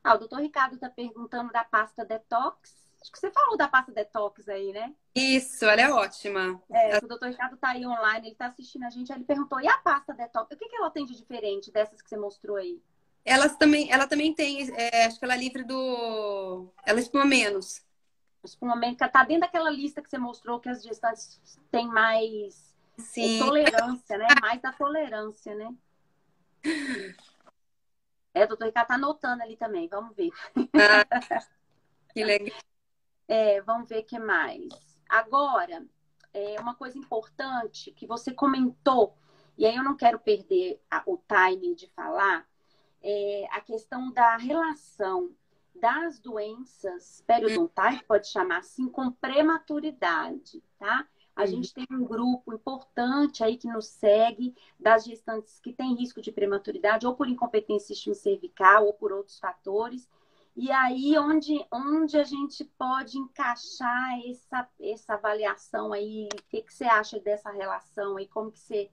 Ah, o doutor Ricardo está perguntando da pasta detox. Acho que você falou da pasta detox aí, né? Isso, ela é ótima. É, que o doutor Ricardo está aí online, ele está assistindo a gente, aí ele perguntou, e a pasta detox? O que ela tem de diferente dessas que você mostrou aí? Ela também tem, acho que ela é livre ela espuma menos. Espuma mêmica tá dentro daquela lista que você mostrou que as gestantes têm mais Sim. tolerância, né? Mais da tolerância, né? É, o doutor Ricardo tá anotando ali também, vamos ver. Ah, que legal. É, vamos ver o que mais. Agora, uma coisa importante que você comentou, e aí eu não quero perder o timing de falar, é a questão da relação das doenças periodontais, pode chamar assim, com prematuridade, tá? A Uhum. gente tem um grupo importante aí que nos segue das gestantes que têm risco de prematuridade, ou por incompetência cervical, ou por outros fatores. E aí, onde a gente pode encaixar essa avaliação aí? O que você acha dessa relação aí? Como que você...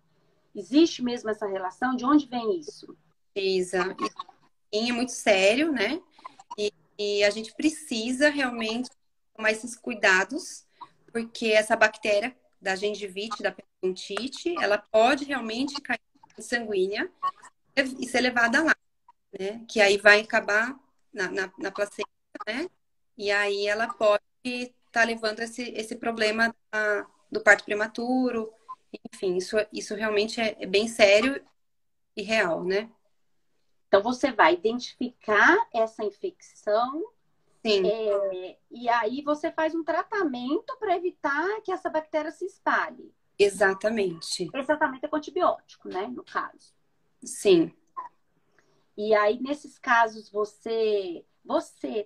Existe mesmo essa relação? De onde vem isso? Isa. E sim, é muito sério, né? E a gente precisa realmente tomar esses cuidados, porque essa bactéria da gengivite, da periodontite, ela pode realmente cair em sanguínea e ser levada lá, né? Que aí vai acabar na placenta, né? E aí ela pode estar levando esse problema do parto prematuro. Enfim, isso realmente é bem sério e real, né? Então, você vai identificar essa infecção, Sim, e aí você faz um tratamento para evitar que essa bactéria se espalhe. exatamente. Esse tratamento é com antibiótico, né? No caso. Sim. E aí, nesses casos,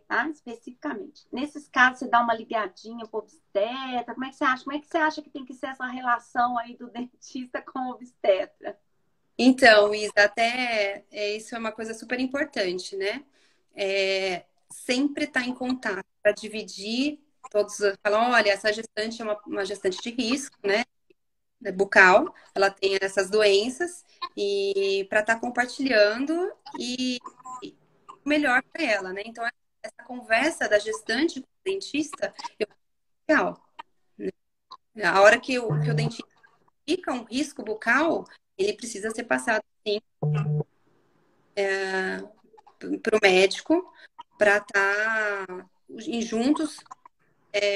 tá? Especificamente. Nesses casos, você dá uma ligadinha pro obstetra. Como é que você acha? Como é que você acha que tem que ser essa relação aí do dentista com o obstetra? Então, Isa, até isso é uma coisa super importante, né? Sempre estar em contato para dividir todos, falar, olha, essa gestante é uma gestante de risco, né? Bucal, ela tem essas doenças e para estar compartilhando e o melhor para ela, né? Então, essa conversa da gestante com o dentista é legal. A hora que o dentista fica um risco bucal, ele precisa ser passado sim para o médico para estar juntos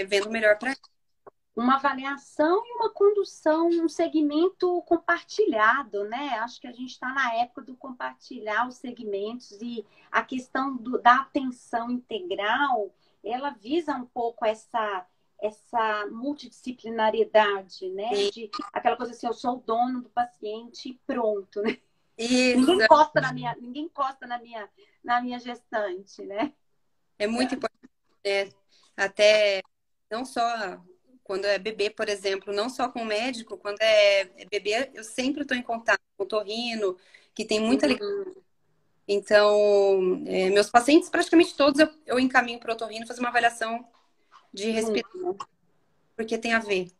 vendo o melhor para Uma avaliação e uma condução, um segmento compartilhado, né? Acho que a gente está na época do compartilhar os segmentos e a questão da atenção integral, ela visa um pouco essa multidisciplinariedade, né? ele. De aquela coisa assim, eu sou o dono do paciente e pronto, né? Isso Ninguém encosta na minha gestante, né? é muito importante, né? Até não só quando é bebê, por exemplo, não só com o médico, quando é bebê, eu sempre estou em contato com o torrino, que tem muita ligação. Uhum. Então, meus pacientes, praticamente todos, eu encaminho para o otorrino fazer uma avaliação de respiração, Junto, né? porque tem a ver.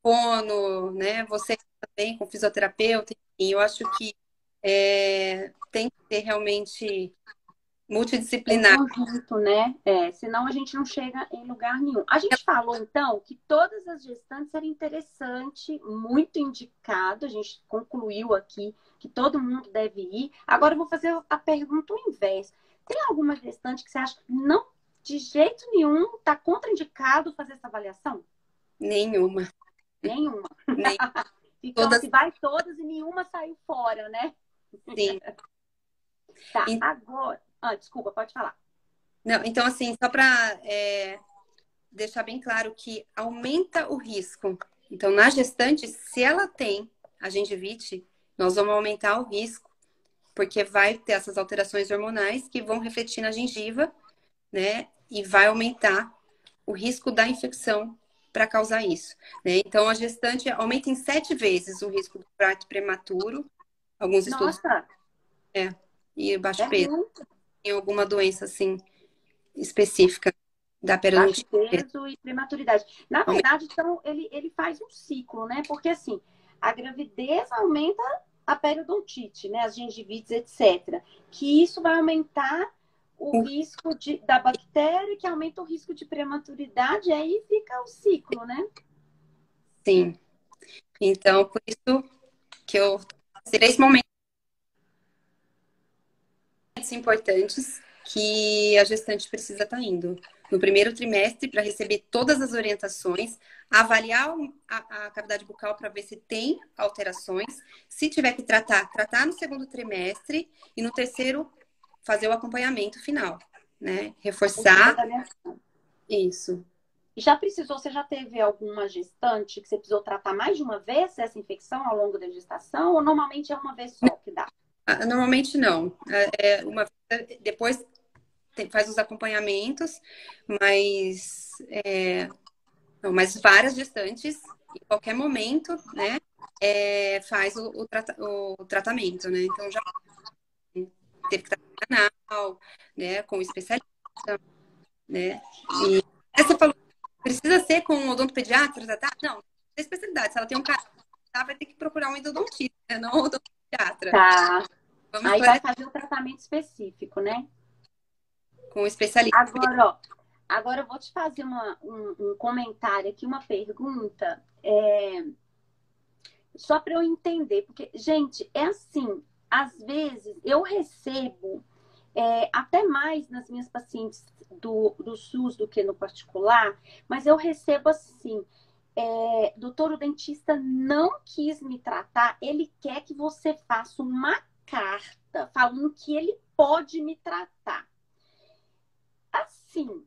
Fono, né? Você também com fisioterapeuta, enfim, eu acho que tem que ser realmente Em multidisciplinar. conjunto, né? Senão a gente não chega em lugar nenhum. A gente falou, então, que todas as gestantes era interessante, muito indicado. A gente concluiu aqui que todo mundo deve ir. Agora eu vou fazer a pergunta inversa. Tem alguma gestante que você acha que não, de jeito nenhum, está contraindicado fazer essa avaliação? Nenhuma. Nenhuma. Nem Então, todas, se vai todas e nenhuma saiu fora, né? sim. Tá, agora... Ah, desculpa, pode falar. Não, então, assim, só para deixar bem claro que aumenta o risco. Então, na gestante, se ela tem a gengivite, nós vamos aumentar o risco, porque vai ter essas alterações hormonais que vão refletir na gengiva, né? E vai aumentar o risco da infecção para causar isso, né? Então, a gestante aumenta em 7 vezes o risco do parto prematuro. Alguns estudos, Nossa, e baixo é peso. muito Tem alguma doença, assim, específica da baixo periodontia. peso e prematuridade. Na verdade, então, ele faz um ciclo, né? Porque, assim, a gravidez aumenta a periodontite, né? As gengivites, etc. Que isso vai aumentar o risco da bactéria, que aumenta o risco de prematuridade, e aí fica o ciclo, né? Sim. Então, por isso que eu três momentos importantes que a gestante precisa estar indo. No primeiro trimestre, para receber todas as orientações, avaliar a cavidade bucal para ver se tem alterações. Se tiver que tratar, tratar no segundo trimestre e no terceiro fazer o acompanhamento final, né? Última Reforçar avaliação. isso. Já precisou, você já teve alguma gestante que você precisou tratar mais de uma vez essa infecção ao longo da gestação? Ou normalmente é uma vez só que dá? Normalmente não. Depois faz os acompanhamentos, mas, não, mas várias gestantes, em qualquer momento, né, faz o tratamento, né? Então já teve que tratar anal, né, com o especialista, né? E você falou, precisa ser com o odontopediatra tratar? Não, tem especialidade. Se ela tem um cara, vai ter que procurar um endodontista, né, não um odontopediatra. Tá. Vamos Aí vai esclarecer fazer o tratamento específico, né? com o especialista. Agora, ó, agora eu vou te fazer um comentário aqui, uma pergunta, só para eu entender, porque, gente, é assim, às vezes eu recebo até mais nas minhas pacientes do SUS do que no particular, mas eu recebo assim, doutor, o dentista não quis me tratar, ele quer que você faça uma carta falando que ele pode me tratar. Assim,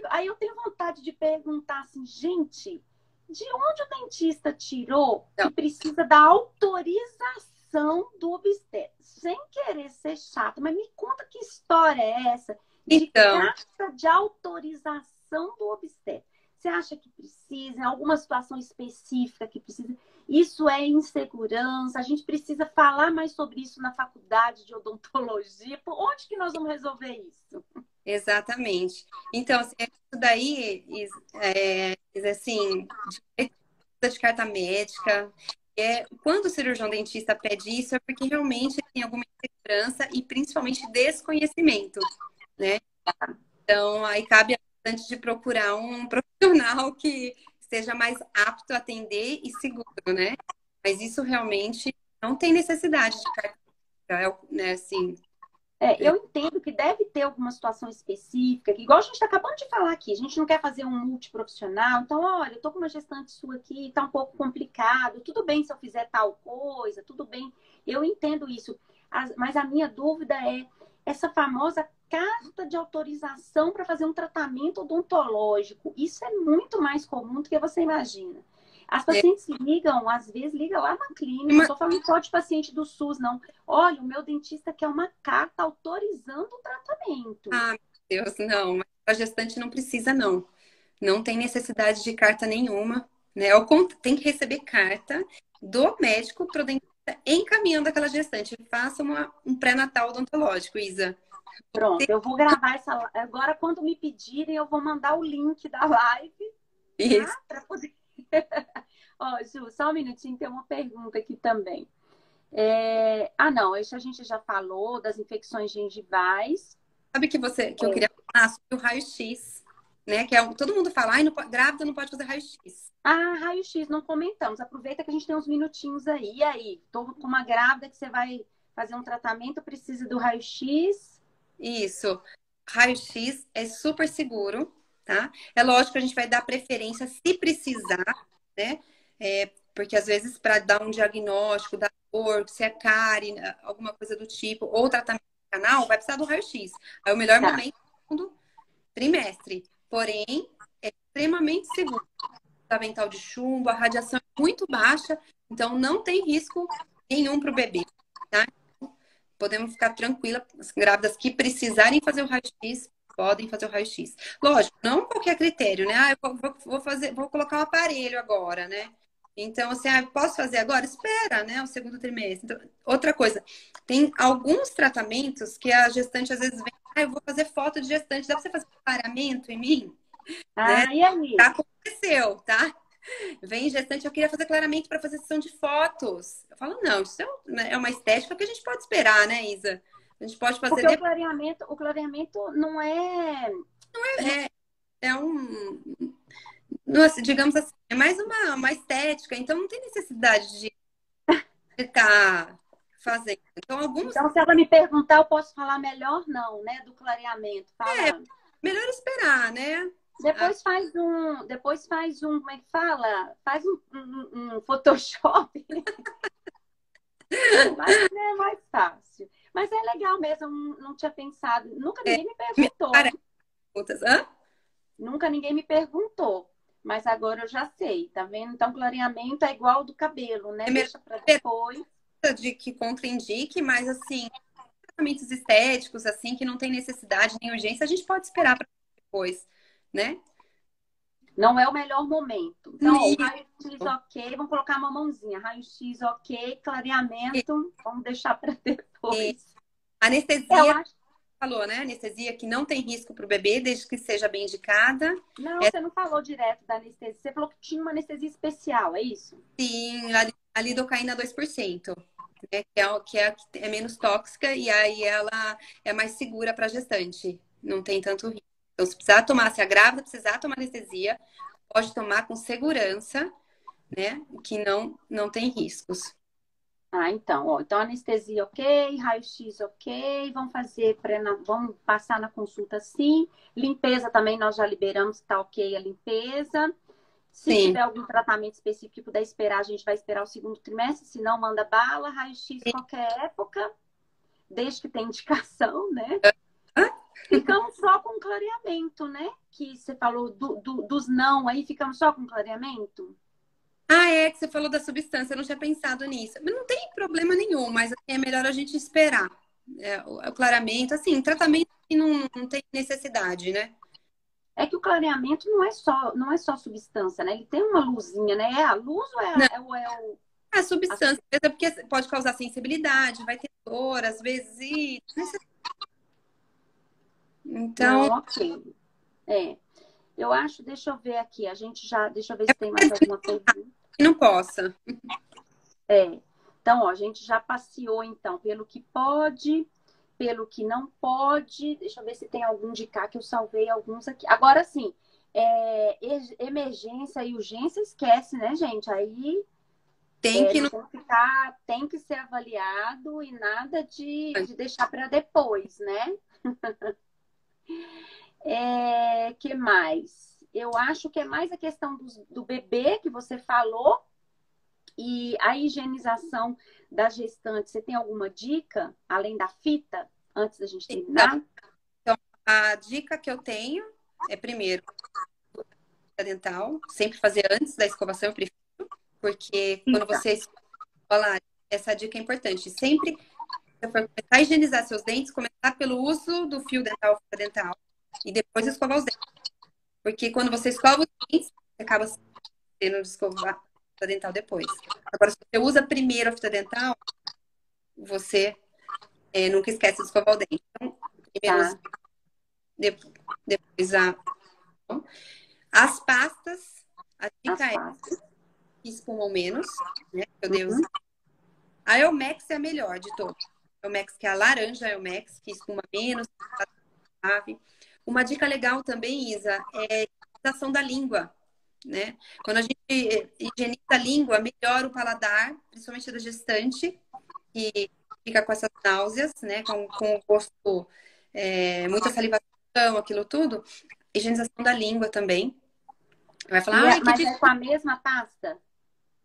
aí eu tenho vontade de perguntar assim, gente, de onde o dentista tirou que Então, precisa da autorização do obstetra? Sem querer ser chato, mas me conta que história é essa de então, carta de autorização do obstetra? Você acha que precisa, em alguma situação específica que precisa? Isso é insegurança, a gente precisa falar mais sobre isso na faculdade de odontologia. Por onde que nós vamos resolver isso? exatamente. Então, assim, isso daí, assim, de carta médica. Quando o cirurgião dentista pede isso, é porque realmente tem alguma insegurança e principalmente desconhecimento, né? Então, aí cabe antes de procurar um profissional que seja mais apto a atender e seguro, né? Mas isso realmente não tem necessidade de carta médica, né? Assim, Eu entendo que deve ter alguma situação específica, que igual a gente está acabando de falar aqui, a gente não quer fazer um multiprofissional, então, olha, eu tô com uma gestante sua aqui, está um pouco complicado, tudo bem se eu fizer tal coisa, tudo bem, eu entendo isso, mas a minha dúvida é essa famosa carta de autorização para fazer um tratamento odontológico, isso é muito mais comum do que você imagina. As é pacientes ligam, às vezes ligam lá na clínica, não uma... estou falando só de paciente do SUS, não. Olha, o meu dentista quer uma carta autorizando o tratamento. Ah, meu Deus, não. Mas a gestante não precisa, não. Não tem necessidade de carta nenhuma, né? Tem que receber carta do médico para o dentista encaminhando aquela gestante. Faça um pré-natal odontológico, Isa. Pronto, eu vou gravar essa. Agora, quando me pedirem, eu vou mandar o link da live, Isso. tá? Para poder. Ó, Ju, só um minutinho, tem uma pergunta aqui também. Ah, não, isso a gente já falou das infecções gengivais. Sabe que eu queria falar sobre o raio-x, né? Todo mundo fala, ai, grávida não pode fazer raio-x. Ah, raio-x, não comentamos. Aproveita que a gente tem uns minutinhos aí. E aí, tô com uma grávida que você vai fazer um tratamento, precisa do raio-x. Isso. Raio-x é super seguro, tá? É lógico que a gente vai dar preferência se precisar, né? Porque às vezes para dar um diagnóstico da dor, se é cárie, alguma coisa do tipo, ou tratamento canal, vai precisar do raio-x. Aí o melhor Tá. momento é o segundo trimestre. Porém, é extremamente seguro. Avental de chumbo, a radiação é muito baixa, então não tem risco nenhum para o bebê, tá? Podemos ficar tranquilas, as grávidas que precisarem fazer o raio-x, podem fazer o raio-x. Lógico, não qualquer critério, né? Ah, eu vou colocar um aparelho agora, né? Então, assim, posso fazer agora? Espera, né? O segundo trimestre. Então, outra coisa, tem alguns tratamentos que a gestante às vezes vem, eu vou fazer foto de gestante, dá pra você fazer um clareamento em mim? Né? Ah, e aí? Já aconteceu, tá? Vem gestante, eu queria fazer clareamento para fazer sessão de fotos. Eu falo, não, isso é uma estética que a gente pode esperar, né, Isa? A gente pode fazer Porque depois. o clareamento não é. É um, nossa, digamos assim, é mais uma estética, então não tem necessidade de estar fazendo. Então, alguns Então, se ela me perguntar, eu posso falar melhor, não, né? Do clareamento. Fala. melhor esperar, né? Depois faz um, como é que fala? Faz um Photoshop. Mas é mais fácil. Mas é legal mesmo, eu não tinha pensado. Nunca É, ninguém me perguntou. cara, hã? Nunca ninguém me perguntou. Mas agora eu já sei, tá vendo? Então, clareamento é igual ao do cabelo, né? É melhor Deixa pra depois. de que contraindique, mas assim, tratamentos estéticos, assim, que não tem necessidade nem urgência, a gente pode esperar para depois, né? Não é o melhor momento. Então, ó, o Isso, raio-x ok, vamos colocar uma mãozinha. Raio-x ok, clareamento, vamos deixar para isso. depois. Eu Anestesia, acho. falou, né? Anestesia que não tem risco para o bebê, desde que seja bem indicada. Não, É você não falou direto da anestesia. Você falou que tinha uma anestesia especial, é isso? sim, a lidocaína 2%, né? Que é menos tóxica e aí ela é mais segura para gestante. Não tem tanto risco. Então, se precisar tomar, se a grávida precisar tomar anestesia, pode tomar com segurança, né? Que não tem riscos. Ah, então, ó, então anestesia ok, raio-x ok, vamos passar na consulta sim. Limpeza também nós já liberamos, tá ok a limpeza. Se Sim. tiver algum tratamento específico que puder esperar, a gente vai esperar o segundo trimestre, se não, manda bala, raio-x qualquer época, desde que tenha indicação, né? Ficamos só com clareamento, né? Que você falou dos não aí, ficamos só com clareamento? Ah, é que você falou da substância, eu não tinha pensado nisso. Mas não tem problema nenhum, mas assim, é melhor a gente esperar. O clareamento, assim, tratamento que não tem necessidade, né? É que o clareamento não é só substância, né? Ele tem uma luzinha, né? É a luz ou Não, é o. a substância, é porque pode causar sensibilidade, vai ter dor, às vezes, e... Então, Não, ok. É. Eu acho, deixa eu ver aqui. Deixa eu ver é se tem mais alguma pergunta. que não possa. É. Então, ó, a gente já passeou, então, pelo que pode, pelo que não pode. Deixa eu ver se tem algum de cá que eu salvei alguns aqui. Agora, sim, emergência e urgência, esquece, né, gente? Aí Tem que não. tem que ser avaliado e nada de deixar para depois, né? Que mais? Eu acho que é mais a questão do bebê que você falou e a higienização da gestante. Você tem alguma dica, além da fita, antes da gente Então, terminar? a dica que eu tenho é, primeiro, fita dental, sempre fazer antes da escovação, eu prefiro, porque quando Fita. você escova, essa dica é importante. Sempre que você for começar a higienizar seus dentes, começar pelo uso do fio dental, fita dental, e depois escovar os dentes. Porque quando você escova os dentes, você acaba tendo de escovar a fita dental depois. Agora, se você usa primeiro a fita dental, você nunca esquece de escovar o dente. Então, primeiro usa, Tá. depois as pastas, a As dica é pastas. que espumam menos, né? Meu Deus. Uhum. A Elmex é a melhor de todas. A Elmex, que é a laranja Elmex, que espuma menos, suave. Uma dica legal também, Isa, é a higienização da língua, né? Quando a gente higieniza a língua, melhora o paladar, principalmente da gestante, que fica com essas náuseas, né? Com o gosto, muita salivação, aquilo tudo. Higienização da língua também. Vai falar, ai, que Mas é difícil. com a mesma pasta?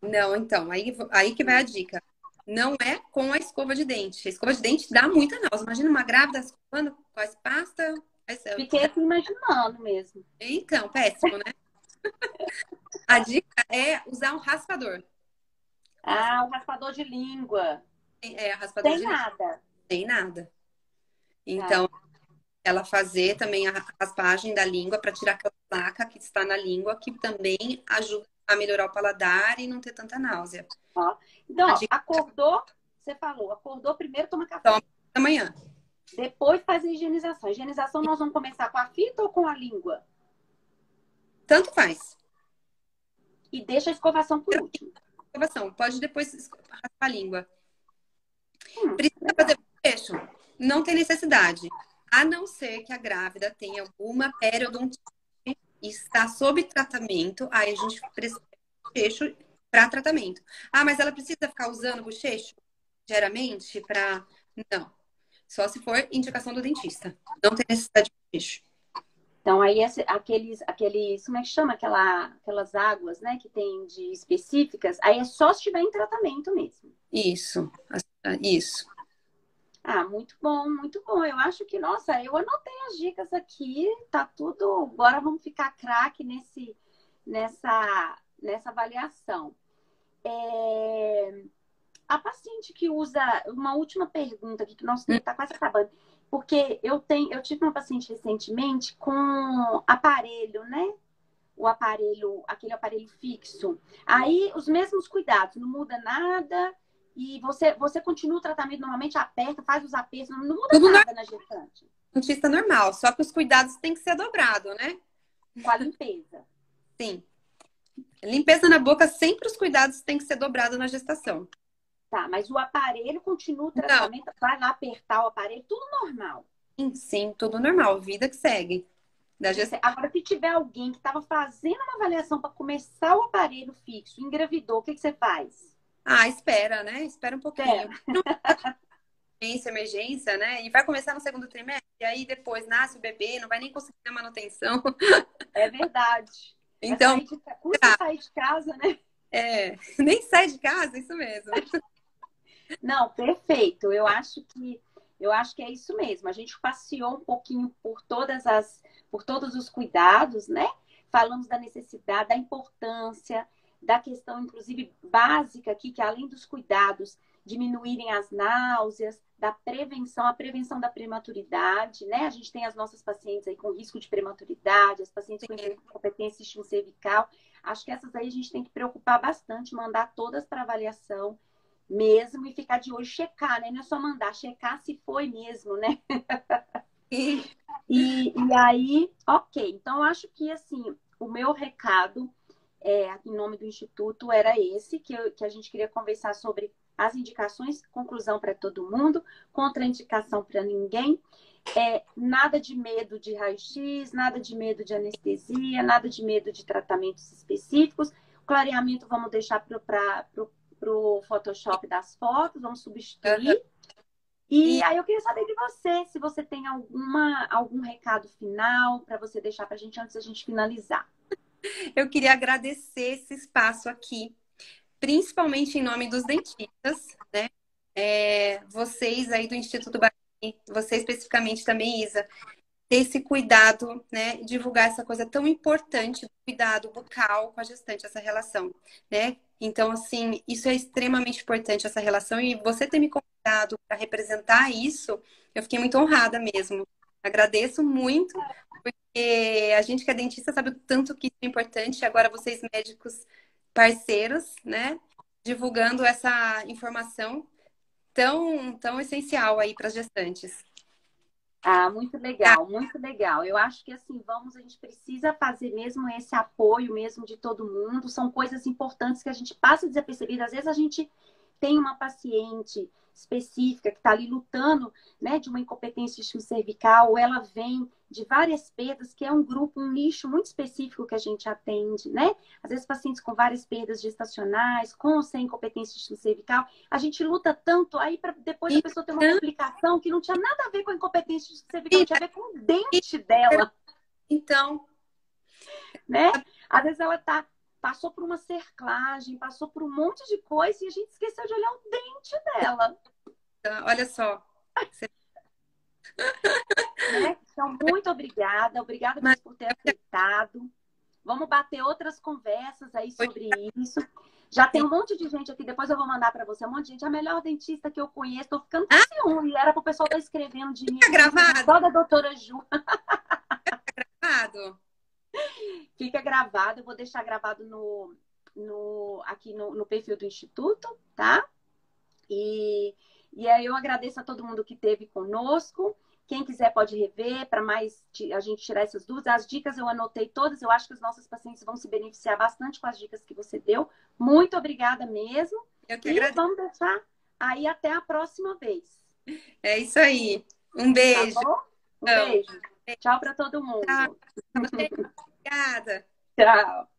Não, então, aí que vai a dica. Não é com a escova de dente. A escova de dente dá muita náusea. Imagina uma grávida escovando com as pastas. Fiquei aqui imaginando mesmo. Então, péssimo, né? A dica é usar um raspador. Ah, o raspador de língua. Raspador Tem de língua. nada. Tem nada. Tá. Então, ela fazer também a raspagem da língua para tirar aquela placa que está na língua, que também ajuda a melhorar o paladar e não ter tanta náusea. Ó. Então, A ó, dica acordou, você falou, acordou primeiro, toma café. toma da manhã. Depois faz a higienização. A higienização nós vamos começar com a fita ou com a língua? Tanto faz. E deixa a escovação por último. Escovação. Pode depois raspar a língua. Precisa Legal. fazer bochecho? Não tem necessidade. A não ser que a grávida tenha alguma periodontite e está sob tratamento, aí a gente precisa de bochecho para tratamento. Ah, mas ela precisa ficar usando bochecho diariamente para... Não. Só se for indicação do dentista. Não tem necessidade de bochecho. Então, aí aqueles, como é que chama? Aquelas águas, né, que tem de específicas, aí é só se estiver em tratamento mesmo. Isso. Isso. Ah, muito bom, muito bom. Eu acho que, nossa, eu anotei as dicas aqui, tá tudo. Agora vamos ficar craque nessa avaliação. A paciente que usa, uma última pergunta aqui, que o nosso tempo está quase acabando. Porque eu tive uma paciente recentemente com aparelho, né? O aparelho, aquele aparelho fixo. Aí, os mesmos cuidados, não muda nada. E você continua o tratamento normalmente, aperta, faz os apertos, não muda Tudo nada na gestante. dentista normal, só que os cuidados têm que ser dobrados, né? Com a limpeza. Sim. Limpeza na boca, sempre os cuidados têm que ser dobrados na gestação. Tá, mas o aparelho continua o Não, tratamento, vai lá apertar o aparelho, tudo normal. sim, tudo normal, vida que segue. Da gestação. Agora, se tiver alguém que estava fazendo uma avaliação para começar o aparelho fixo, engravidou, o que você faz? Ah, espera, né? Espera um pouquinho. Emergência, né? E vai começar no segundo trimestre, e aí depois nasce o bebê, não vai nem conseguir a manutenção. É verdade. Então, Custa sair de casa, né? nem sai de casa, isso mesmo. Não, perfeito. Eu acho que é isso mesmo. A gente passeou um pouquinho por todos os cuidados, né? Falamos da necessidade, da importância, da questão, inclusive, básica aqui, que além dos cuidados diminuírem as náuseas, da prevenção, a prevenção da prematuridade, né? A gente tem as nossas pacientes aí com risco de prematuridade, as pacientes com incompetência sistema cervical. Acho que essas aí a gente tem que preocupar bastante, mandar todas para avaliação mesmo e ficar de olho, checar, né? Não é só mandar, checar se foi mesmo, né? E aí, ok. Então, acho que, assim, o meu recado em nome do Instituto era esse, que a gente queria conversar sobre as indicações, conclusão para todo mundo, contraindicação para ninguém, nada de medo de raio-x, nada de medo de anestesia, nada de medo de tratamentos específicos. O clareamento vamos deixar para o Photoshop das fotos, vamos substituir. E aí eu queria saber de você, se você tem algum recado final para você deixar para a gente antes da gente finalizar. Eu queria agradecer esse espaço aqui, principalmente em nome dos dentistas, né? Vocês aí do Instituto Barani, você especificamente também, Isa, ter esse cuidado, né? Divulgar essa coisa tão importante, do cuidado bucal com a gestante, essa relação, né? Então, assim, isso é extremamente importante, essa relação, e você ter me convidado para representar isso, eu fiquei muito honrada mesmo. Agradeço muito, porque a gente que é dentista sabe o tanto que isso é importante, agora vocês médicos parceiros, né? Divulgando essa informação tão essencial aí para as gestantes. Ah, muito legal, muito legal. Eu acho que assim, a gente precisa fazer mesmo esse apoio mesmo de todo mundo. São coisas importantes que a gente passa desapercebida. Às vezes a gente tem uma paciente específica que está ali lutando, né, de uma incompetência cervical, ou ela vem de várias perdas, que é um grupo, um nicho muito específico que a gente atende, né? Às vezes pacientes com várias perdas gestacionais, com ou sem incompetência cervical, a gente luta tanto aí para depois a pessoa ter uma complicação que não tinha nada a ver com a incompetência cervical, tinha a ver com o dente dela. Então, né? Às vezes ela tá passou por uma cerclagem, passou por um monte de coisa e a gente esqueceu de olhar o dente dela. Olha só. Né? Então, muito obrigada. Obrigada mesmo por ter aceitado. Vamos bater outras conversas aí sobre isso. Já tem um monte de gente aqui, depois eu vou mandar para você. Um monte de gente, a melhor dentista que eu conheço. Tô ficando com ciúme. Era para o pessoal estar escrevendo de mim. Fica gravado? Só da doutora Ju. Fica gravado? Fica gravado. Eu vou deixar gravado aqui no perfil do Instituto, tá? E aí eu agradeço a todo mundo que esteve conosco. Quem quiser pode rever para mais a gente tirar essas dúvidas. As dicas eu anotei todas. Eu acho que os nossos pacientes vão se beneficiar bastante com as dicas que você deu. Muito obrigada mesmo. Eu que agradeço. Vamos deixar aí até a próxima vez. É isso aí. Um beijo. Tá bom? Um beijo. Tchau para todo mundo. Tchau. Obrigada. Tchau.